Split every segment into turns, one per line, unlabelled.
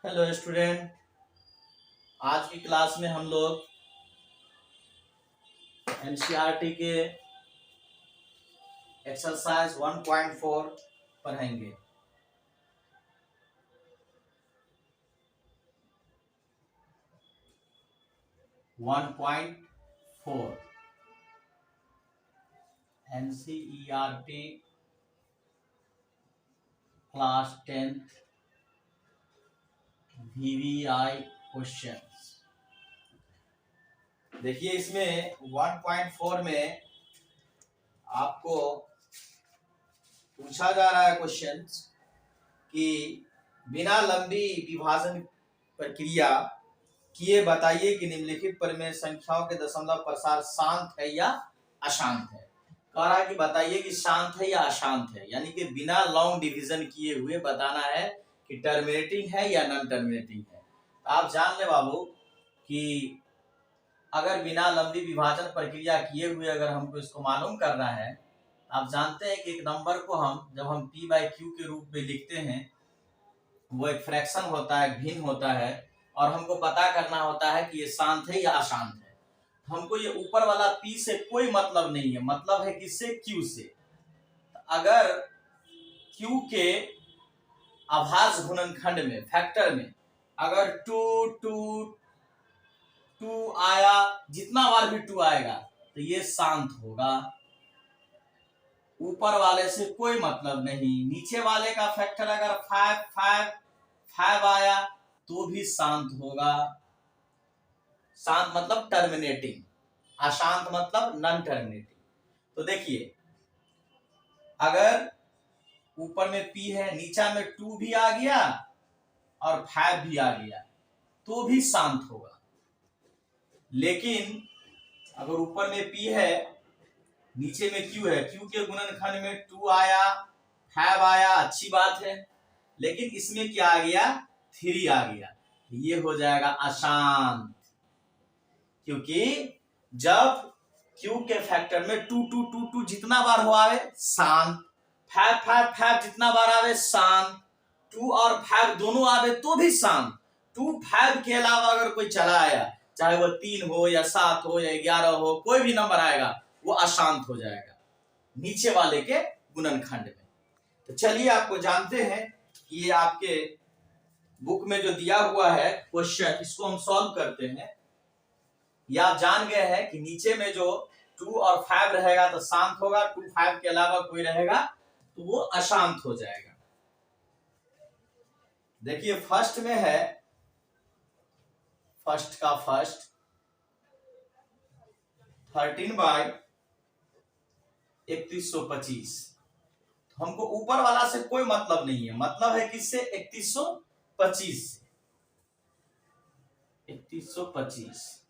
Hello student. आज की class में हम लोग एनसीईआरटी के एक्सरसाइज 1.4 पढ़ेंगे। One point four NCERT class 10th VVI questions. देखिए, इसमें 1.4 में आपको पूछा जा रहा है क्वेश्चन कि बिना लंबी विभाजन प्रक्रिया किए बताइए कि निम्नलिखित परिमेय संख्याओं के दशमलव प्रसार शांत है या अशांत है। कह रहा है कि बताइए कि शांत है या अशांत है, यानी कि बिना लॉन्ग डिवीजन किए हुए बताना है कि टर्मिनेटिंग है या नॉन टर्मिनेटिंग है। तो आप जान ले बाबू कि अगर बिना लंबी विभाजन प्रक्रिया किए हुए अगर हमको इसको मालूम करना है, आप जानते हैं कि एक नंबर को हम जब हम p/q के रूप में लिखते हैं, वो एक फ्रैक्शन होता है, भिन्न होता है, और हमको पता करना होता है कि ये शांत है या अशांत है। हमको ये ऊपर वाला p से कोई मतलब नहीं है, मतलब है किससे? q से। अगर q के अभाज्य गुणनखंड में, फैक्टर में अगर 2 आया, जितना बार भी 2 आएगा तो ये शांत होगा। ऊपर वाले से कोई मतलब नहीं। नीचे वाले का फैक्टर अगर 5 आया तो भी शांत होगा। शांत मतलब टर्मिनेटिंग, अशांत मतलब नॉन टर्मिनेटिंग। तो देखिए, अगर ऊपर में p है, नीचा में 2 भी आ गया और 5 भी आ गया तो भी शांत होगा। लेकिन अगर ऊपर में p है, नीचे में q है, q के गुणनखंड में 2 आया, 5 आया, अच्छी बात है, लेकिन इसमें क्या आ गया? 3 आ गया, ये हो जाएगा अशांत। क्योंकि जब q के फैक्टर में 2 जितना बार हो आवे शांत, 5 जितना बार आवे शांत, 2 और 5 दोनों आवे तो भी शांत। 2 5 के अलावा अगर कोई चला आया, चाहे वो 3 हो या 7 हो या 11 हो, कोई भी नंबर आएगा वो अशांत हो जाएगा नीचे वाले के गुणनखंड में। तो चलिए, आपको जानते हैं कि ये आपके बुक में जो दिया हुआ है क्वेश्चन, इसको हम सॉल्व करते हैं। या आप जान गए हैं कि नीचे में जो 2 और 5 रहेगा तो शांत होगा, 2 5 के अलावा कोई रहेगा तो वो अशांत हो जाएगा। देखिए, फर्स्ट में है, फर्स्ट का फर्स्ट 13/3125। हमको ऊपर वाला से कोई मतलब नहीं है, मतलब है किससे? 3125 से। 3125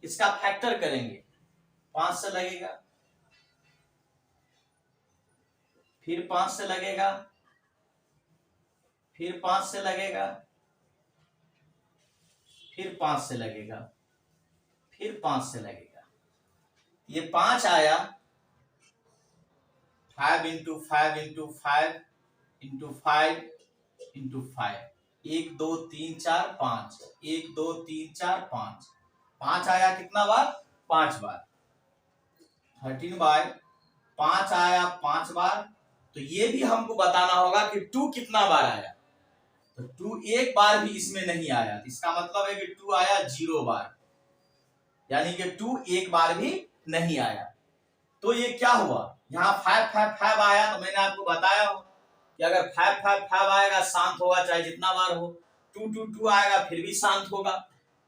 इसका फैक्टर करेंगे, 5 से लगेगा, फिर 5 से लगेगा, फिर 5 से लगेगा, फिर 5 से लगेगा, फिर 5 से लगेगा। ये 5 आया, 5 इंटू 5 इंटू 5 इंटू 5 इंटू 5, 1 2 3 4 5, 1 2 3 4 5, 5 आया कितना बार? 5 बार। 13/5 आया 5 बार। तो ये भी हमको बताना होगा कि 2 कितना बार आया। तो 2 एक बार भी इसमें नहीं आया, इसका मतलब है कि 2 आया 0 बार, यानी कि 2 एक बार भी नहीं आया। तो ये क्या हुआ? यहाँ 5 आया, तो मैंने आपको बताया हो कि अगर 5 आएगा शांत होगा, चाहे जितना बार हो। 2 आएगा फिर भी शांत होगा।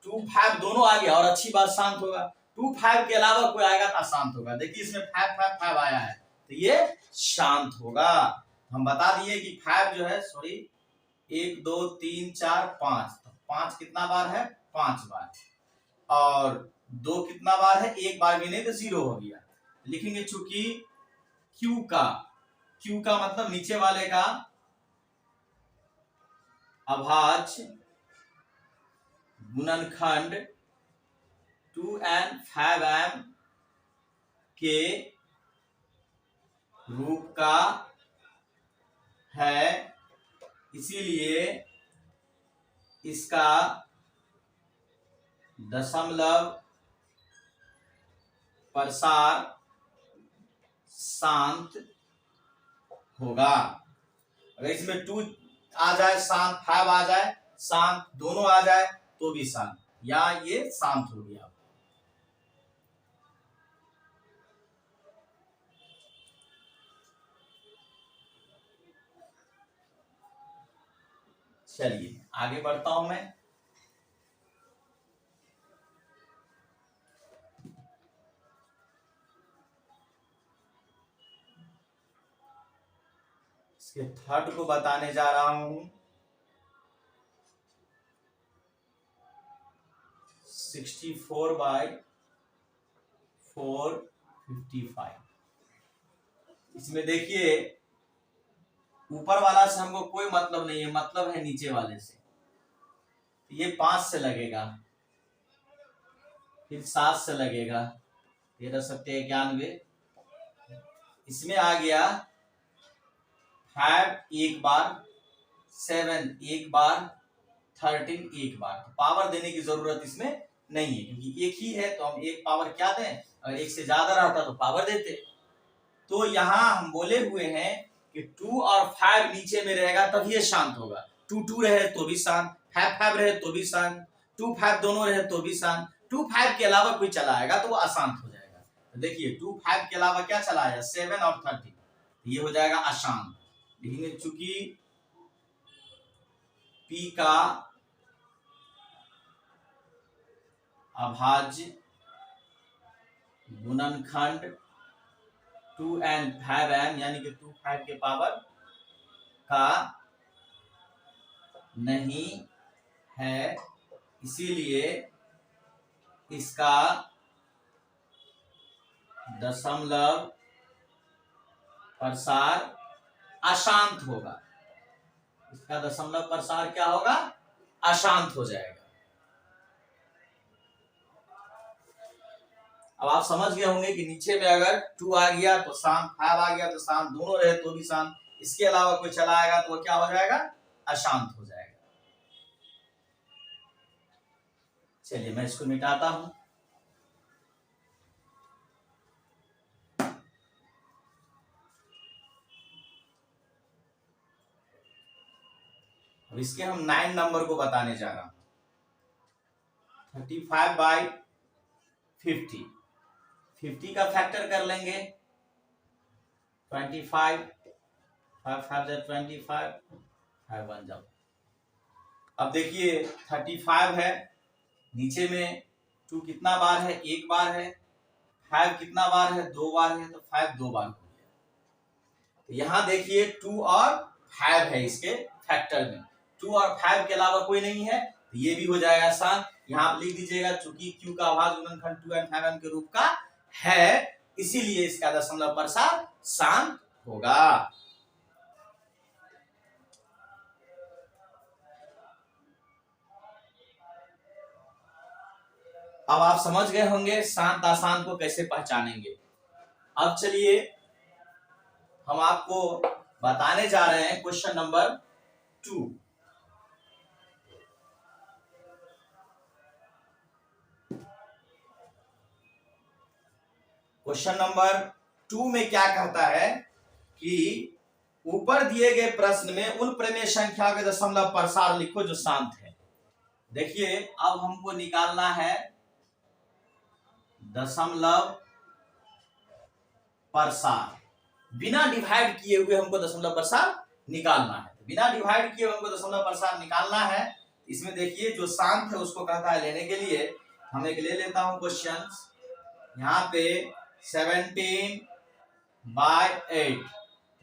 2 5 दोनों आ गया और अच्छी बात, शांत होगा। 2 5 के अलावा कोई आएगा तो अशांत होगा। देखिए, इसमें 5 आया है तो ये शांत होगा। हम बता दिए कि 5 जो है, सॉरी, 1 2 3 4 5, तो 5 कितना बार है? 5 बार। और 2 कितना बार है? एक बार भी नहीं, तो 0 हो गया। लिखेंगे चूंकि Q का मतलब नीचे वाले का अभाज्य गुणनखंड 2n 5m के रूप का है, इसीलिए इसका दशमलव प्रसार शांत होगा। अगर इसमें 2 आ जाए शांत, 5 आ जाए शांत, दोनों आ जाए तो भी शांत, या ये शांत हो गया। चलिए आगे बढ़ता हूं मैं। इसके थर्ड को बताने जा रहा हूं। 64/455। इसमें देखिए ऊपर वाला से हमको कोई मतलब नहीं है, मतलब है नीचे वाले से। ये 5 से लगेगा, फिर 7 से लगेगा, 13×91। इसमें आ गया 5 एक बार, 7 एक बार, 13 एक बार। तो पावर देने की जरूरत इसमें नहीं है, क्योंकि एक ही है तो हम एक पावर क्या दें। अगर एक से ज्यादा रहता तो पावर देते। तो यहाँ हम बोले हुए हैं कि 2 और 5 नीचे में रहेगा तभी ये शांत होगा। 2 रहे तो भी शांत, 5 रहे तो भी शांत, 2 5 दोनों रहे तो भी शांत। 2 5 के अलावा कोई चला आएगा तो वो अशांत हो जाएगा। तो देखिए 2 5 के अलावा क्या चला आया, 7 और 13, ये हो जाएगा अशांत। लेकिन चूंकि P का अभाज्य गुणनखंड 2n 5n यानी कि 2 5 के पावर का नहीं है, इसीलिए इसका दशमलव प्रसार अशांत होगा। इसका दशमलव प्रसार क्या होगा, अशांत हो जाएगा। अब आप समझ गए होंगे कि नीचे में अगर 2 आ गया तो शांत, 5 आ गया तो शांत, दोनों रहे तो भी शांत, इसके अलावा कोई चला आएगा तो वो क्या हो जाएगा, अशांत हो जाएगा। चलिए मैं इसको मिटाता हूं। अब इसके हम 9 नंबर को बताने जा रहा हूं। 35/50, 50 का फैक्टर कर लेंगे 25, 5 5 25, 5 1 जाओ। अब देखिए 35 है, नीचे में 2 कितना बार है, एक बार है। 5 कितना बार है, 2 बार है, तो 5 2 बार हो गया। तो यहां देखिए 2 और 5 है इसके फैक्टर में, 2 और 5 के अलावा कोई नहीं है, तो ये भी हो जाएगा शांत। यहाँ आप लिख दीजिएगा चूंकि Q का अभाज्य गुणनखंड 2n 5n के रूप का है, इसीलिए इसका दशमलव प्रसार शांत होगा। अब आप समझ गए होंगे शांत अशांत को कैसे पहचानेंगे। अब चलिए हम आपको बताने जा रहे हैं क्वेश्चन नंबर 2। क्वेश्चन नंबर 2 में क्या कहता है कि ऊपर दिए गए प्रश्न में उन प्रमेय संख्या के दशमलव प्रसार लिखो जो शांत है। देखिए अब हमको निकालना है दशमलव प्रसार, बिना डिवाइड किए हुए हमको दशमलव प्रसार निकालना है। बिना डिवाइड किए हुए हमको दशमलव प्रसार निकालना है। इसमें देखिए जो शांत है उसको कहता है लेने के लिए, हम एक ले लेता हूं क्वेश्चन। यहाँ पे 17/8,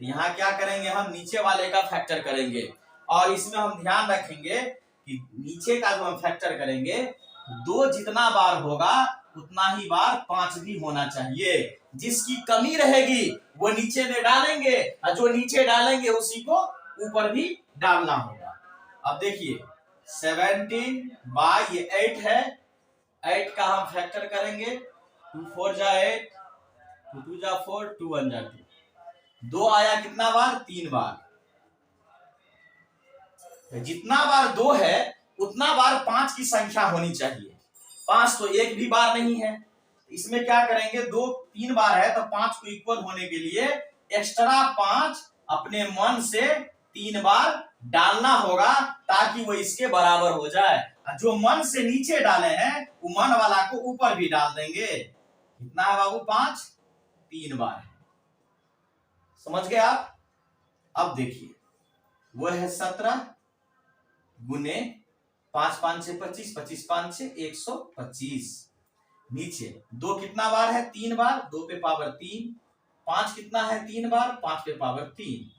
तो यहाँ क्या करेंगे, हम नीचे वाले का फैक्टर करेंगे। और इसमें हम ध्यान रखेंगे कि नीचे का जो हम फैक्टर करेंगे 2 जितना बार होगा उतना ही बार 5 भी होना चाहिए। जिसकी कमी रहेगी वो नीचे में डालेंगे, और जो नीचे डालेंगे उसी को ऊपर भी डालना होगा। अब देखिए 17/8 है, 8 का हम फैक्टर करेंगे, 2 4 जा 8, 2 2 जा 4, 2 1 जा 2, 2 आया कितना बार, 3 बार। जितना बार 2 है उतना बार 5 की संख्या होनी चाहिए। 5 तो एक भी बार नहीं है, इसमें क्या करेंगे, 2 3 बार है तो 5 को इक्वल होने के लिए एक्स्ट्रा 5 अपने मन से 3 बार डालना होगा ताकि वो इसके बराबर हो जाए। जो मन से नीचे डाले हैं वो मन वाला को ऊपर भी डाल देंगे। कितना है बाबू, 5, 3 बार है। समझ गए आप? अब देखिए वो है 17 गुने 5 5 6 25, 25 5 6 125। नीचे 2 कितना बार है, 3 बार, 2 पे पावर 3। 5 कितना है, 3 बार, 5 पे पावर 3।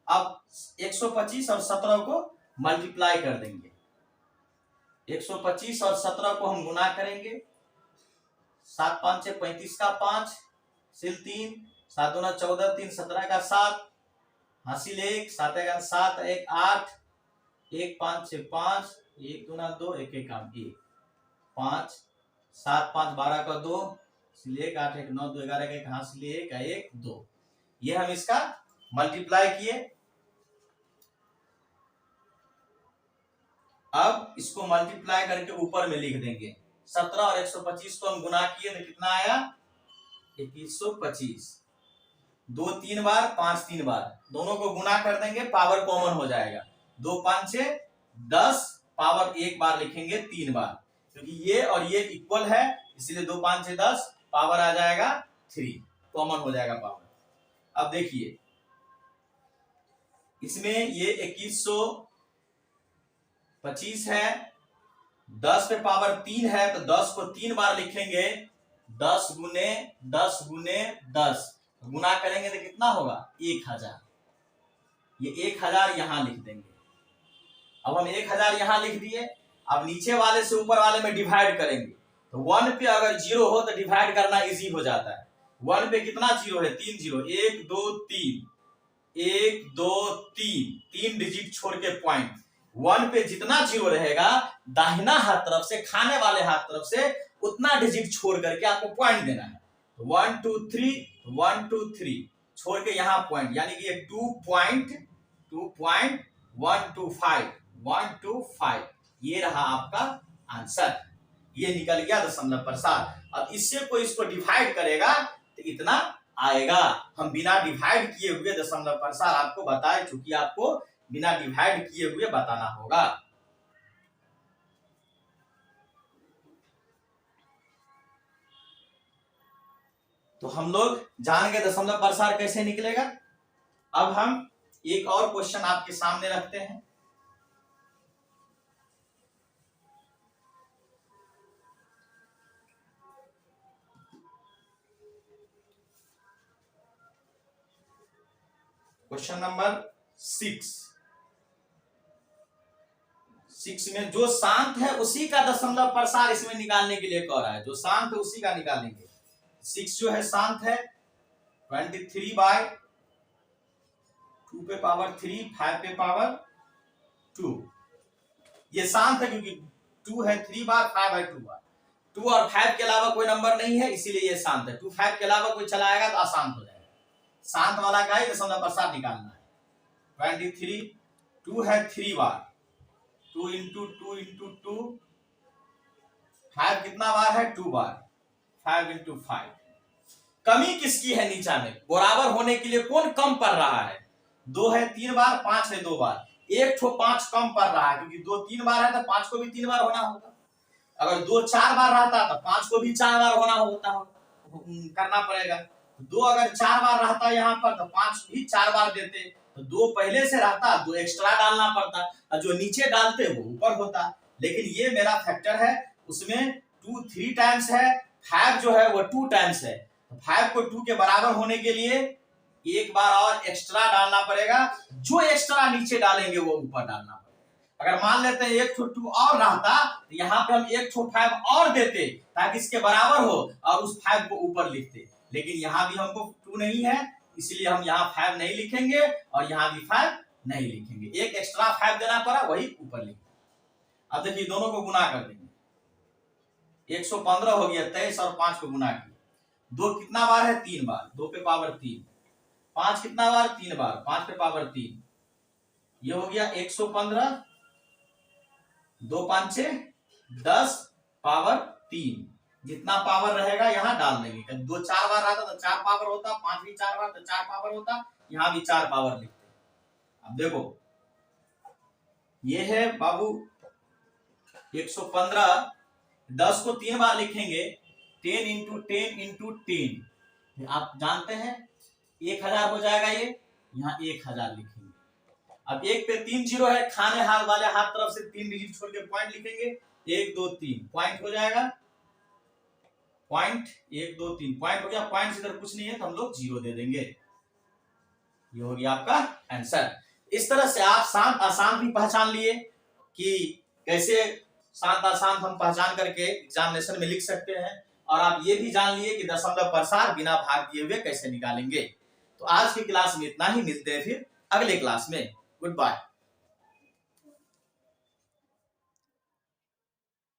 अब 125 और 17 को मल्टीप्लाई कर देंगे। 125 और 17 को हम गुना करेंगे। 7 5 6 35 का 5 सिल 3, 7 दूना 14, 3 17 का 7, हासिल 1, 7 का 7, 1 8, 1 5 6 5, 1 दूना 2, 1 1 1, 5 7 5 12 का 2, सिल 1 8 1 9 2 11 1, हासिल 1 1 2। ये हम इसका मल्टीप्लाई किए। अब इसको मल्टीप्लाई करके ऊपर में लिख देंगे। 17 और 125 को हम गुना किए तो कितना आया, 2125। 2 3 बार, 5 3 बार, दोनों को गुना कर देंगे, पावर कॉमन हो जाएगा। 2 5 6 10, पावर एक बार लिखेंगे 3 बार, क्योंकि ये और ये इक्वल है इसलिए 2 5 6 10, पावर आ जाएगा 3, कॉमन हो जाएगा पावर। अब देखिए इसमें ये 2125 है, 10 पे पावर 3 है तो 10 को 3 बार लिखेंगे। 10 गुने 10 गुने 10 गुना करेंगे तो कितना होगा, 1000। ये 1000 यहां लिख देंगे। अब हम 1000 यहां लिख दिए। अब नीचे वाले से ऊपर वाले में डिवाइड करेंगे तो 1 पे अगर 0 हो तो डिवाइड करना इजी हो जाता है। 1 पे कितना 0 है, 3 0, 1 2 3, 1 2 3, 3 डिजिट छोड़ के पॉइंट। 1 पे जितना 0 रहेगा दाहिना हाथ तरफ से, खाने वाले हाथ तरफ से उतना डिजिट छोड़ करके आपको पॉइंट देना है। 1 2 3, 1 2 3 छोड़ के यहाँ पॉइंट, यानी कि 2.125, 125 ये रहा आपका आंसर। ये निकल गया दशमलव प्रसार। अब इससे कोई इसको डिवाइड करेगा तो इतना आएगा। हम बिना डिवाइड किए हुए दशमलव प्रसार आपको बताए, चूंकि आपको बिना डिवाइड किए हुए बताना होगा। तो हम लोग जान गए दशमलव प्रसार कैसे निकलेगा। अब हम एक और क्वेश्चन आपके सामने रखते हैं। क्वेश्चन नंबर 6 में जो शांत है उसी का दशमलव प्रसार इसमें निकालने के लिए कह रहा है। जो शांत है उसी का निकालेंगे। 6 जो है शांत है, 23/2 पे पावर 3, 5 पे पावर 2। ये शांत है क्योंकि 2 है 3 बार, 5/2 बार। 2 और 5 के अलावा कोई नंबर नहीं है इसीलिए ये शांत है। 2 5 के अलावा कोई चलाएगा तो अशांत हो जाएगा। शांत वाला का ही दशमलव प्रसार निकालना है। 23, 2 है 3 बार, 2 इंटू 2 इंटू 2, 5 कितना बार है, 2 बार, 5 इंटू 5। कमी किसकी है नीचा में, बराबर होने के लिए कौन कम पड़ रहा है। 2 है 3 बार, 5 है 2 बार, एक ठो 5 कम पड़ रहा है क्योंकि 2 3 बार है तो 5 को भी 3 बार होना होगा। अगर 2 4 बार रहता तो 5 को भी 4 बार होना होता करना पड़ेगा। 2 अगर 4 बार रहता यहाँ पर तो 5 भी 4 बार देते, तो 2 पहले से रहता, 2 एक्स्ट्रा डालना पड़ता और जो नीचे डालते वो ऊपर होता। लेकिन ये मेरा फैक्टर है, उसमें 2 3 टाइम्स है, 5 जो है वो 2 टाइम्स है। 5 को 2 के बराबर होने के लिए एक बार और एक्स्ट्रा डालना पड़ेगा। जो एक्स्ट्रा नीचे डालेंगे वो ऊपर डालना पड़ेगा। अगर मान लेते हैं 1 2 और रहता तो यहाँ पे हम 1 5 और देते ताकि इसके बराबर हो और उस 5 को ऊपर लिखते। लेकिन यहाँ भी हमको 2 नहीं है इसलिए हम यहाँ 5 नहीं लिखेंगे और यहाँ भी 5 नहीं लिखेंगे। एक एक्स्ट्रा 5 देना पड़ा, वही ऊपर लिखेंगे। अब देखिए दोनों को गुना कर देंगे। 115 हो गया, 23 और 5 को गुना किया। 2 कितना बार है, 3 बार, 2 पे पावर 3। 5 कितना बार, 3 बार, 5 पे पावर 3। ये हो गया 115 2 5 10 पावर 3, जितना पावर रहेगा यहाँ डाल देंगे। 2 4 बार आता तो 4 पावर होता, 5 भी 4 बार तो 4 पावर होता, यहाँ भी 4 पावर लिखते। अब देखो ये है बाबू 115, 10 को 3 बार लिखेंगे, 10 इंटू 10 इंटू 10, आप जानते हैं 1000 हो जाएगा। ये यहाँ 1000 लिखेंगे। अब 1 पे 3 जीरो है, खाने हाथ वाले हाथ तरफ से 3 डिजिट छोड़ के पॉइंट लिखेंगे, 1 2 3 पॉइंट हो जाएगा। पॉइंट 1 2 3 पॉइंट हो गया। पॉइंट से इधर कुछ नहीं है तो हम लोग जीरो दे देंगे। ये हो गया आपका आंसर। इस तरह से आप शांत अशांत भी पहचान लिए कि कैसे शांत अशांत हम पहचान करके एग्जामिनेशन में लिख सकते हैं, और आप ये भी जान लिए कि दशमलव प्रसार बिना भाग दिए हुए कैसे निकालेंगे। तो आज की क्लास में इतना ही, मिलते हैं फिर अगले क्लास में। Good bye.